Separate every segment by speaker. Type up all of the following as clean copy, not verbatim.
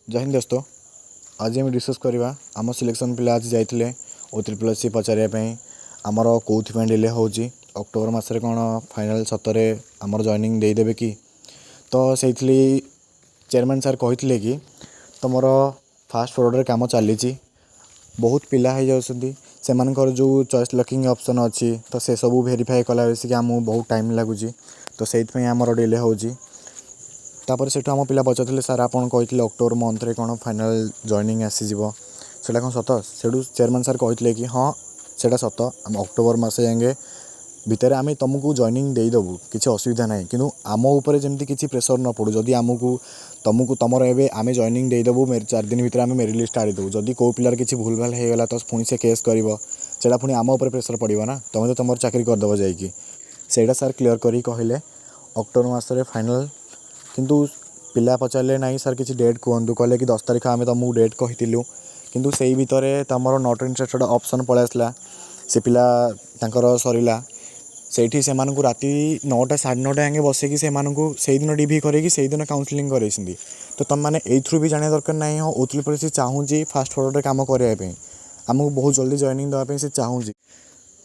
Speaker 1: जय हिंद दोस्तों। आज हम डिस्कस करवा आम सिलेक्शन पिला आज जाइए OSSC पचारे आमर कौन डिले हो अक्टोबर मसरे कौन फाइनाल सतरे आमर जॉइनिंग देदेवे कि तो से चेयरमैन सर कहते कि तुम फास्ट फॉरवर्ड काम चली बहुत पिला हो जाती से जो चॉइस लॉकिंग ऑप्शन अच्छी तो से सब वेरीफाई कला बेसिक आमको बहुत टाइम लगुच तो से आमर डिले हो तापर से आम पिला पचारे सार आप कहते अक्टोबर मंथ रे कौन फाइनाल जॉइनिंग आसीजिवो सेटा कौन सत से चेयरमैन सर कहते कि हाँ सेटा सत आम अक्टोबर मस जाए भितर आम तुमको जॉइनिंग देदेबू किसी असुविधा ना कि आम उपर जमी किसी प्रेसर न पड़ू जदि आमको तुमको तुमर एवं आम जॉइनिंग देदेबू 4 दिन भितर आम मेरिट लिस्ट आनीदेबू जदि कौ पिलार किसी भूल भाल होगा तो पुणी से केस कर पुणी आम उपर प्रेसर पड़ो ना तुम तो तुम चाकरी करदेव जाइए सर क्लीयर कर कहले अक्टोबर मसरे फाइनाल किंतु पिला पचारे ना सर किसी डेट कहतु कहले कि 10 तारीख आम तुमको डेट कहूँ किंतु से भितर तुम नॉट इंटरेस्टेड ऑप्शन पलि आसला से पिला तांकर सरिला से राति 9टा 9:30 जाए बसैकी से दिन डिभी कर काउंसलिंग कर तो तुम मैंने एथ्रु भी जाना दरकार ना हाँ OSSC चाहूँगी फास्ट फॉरवर्ड काम करने आमको बहुत जल्दी जॉइनिंग देवाई से चाहूँगी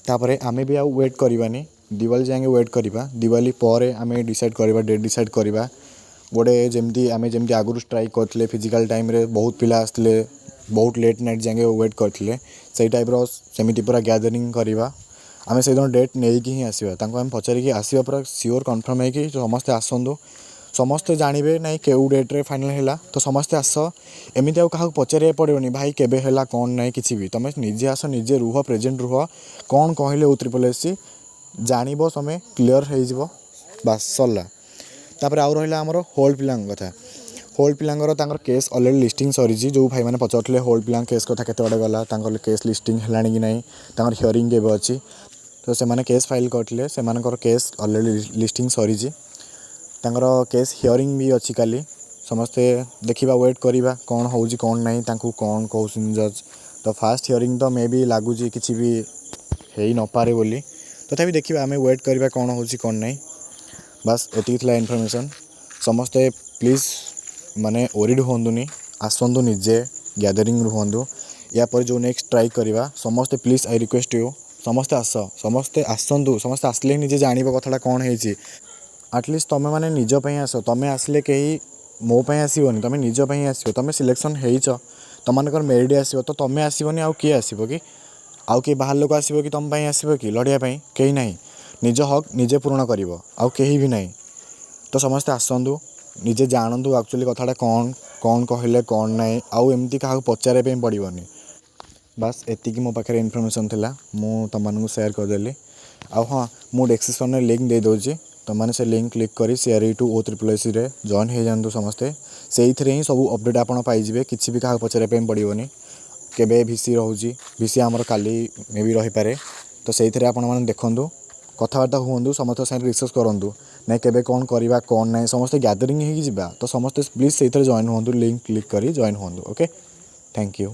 Speaker 1: तापर आम भी आउ वेट करवानी दिवाली जाए वेट करवा दिवाली पर आम डिसाइड करवा डेट डिसाइड करवा गोटे जमती आम जमी आगुरी स्ट्राइक करते फिजिकल टाइम रे बहुत पिला आसते बहुत लेट नाइट जाए वेट करते से टाइप्र सेमती पूरा गैदरिंग करवा आम से दिन डेट नहीं ही आसवा आम पचारिकी आसवा पूरा सियोर कन्फर्म है कि समस्ते आसतु समस्ते जानवे ना क्यों डेट्रे फाइनाल है तो समस्ते आस एमती क्या पचारे पड़ोनी भाई केबे है कौन ना कि भी तुम निजे आस निजे रुह प्रेजेंट रुह कौन कहले OSSC जानव समय क्लीयर हो बास सरला तापर आउ रहा आमर होल्ड पिला कथा होल्ड पिलांर केस अलरेडी लिस्टिंग सरी जो भाई मैंने पचारे होल्ड पिला केस कथा केते बड़े गला केस लिस्टिंग है कि ना हियरिंग के अच्छी तो से मैंने केस फाइल करते से केस अलरेडी लिस्टिंग सरी केस हियरिंग भी अच्छी काली समस्ते देखा वेट करवा कौन हो कौन ना कौन कहूँ जज तो फास्ट हियरिंग तो मे भी लगुच कि भी हो न पारे बोली तथापि देखा आम वेट करवा कौन हो कौन ना बास एति इनफॉरमेशन समस्ते प्लीज माने ओरिड होंदुनी आसतु निजे गैदरिंग रुहतु या पर जो नेक्स्ट ट्राई करवा समस्ते प्लीज आई रिक्वेस्ट यू समस्ते समस्ते आसतु समस्ते आसले निजे जान कथाटा कौन है आटलिस्ट तुम मैंने निजपाई आस तुम आसले कहीं मोपाई आसोनी तुम निजपाई आस तुम सिलेक्शन हो तुम मेरिट आसो तो तुम आसोनी आउ किए आसो कि आउ किए बाहर लोक आसो कि तुम आसो कि लड़ाई कहीं ना निज हक निजे पूर्ण कर आउ कहीं भी ना तो समस्ते आसतु निजे जानतु एक्चुअली कथाटा कौन कौन कहले कौन ना आउ एमती क्या पचारे पड़ोनी बास एति मो पाखे इनफॉरमेशन थिला मु तुमको शेयर करदेली आ हाँ मु डिस्क्रिप्शन में लिंक दे दूँगी तुमने से लिंक क्लिक कर शेयर टू OSSC रे जॉइन हो जातु समस्ते से ही सब अपडेट आप पाइबे किसी भी क्या पचारे पड़ोनी केबे VC रोचे VC आमर काली मे भी रही पारे तो से आपने देखूँ कथबार्ता हूँ समस्त साथ डिस्कस करूँ ना केबे कौन करवा कौन ना समस्ते गैदरिंग हो तो समस्ते प्लीज से जॉइन हूँ लिंक क्लिक कर जॉइन हूँ ओके थैंक यू।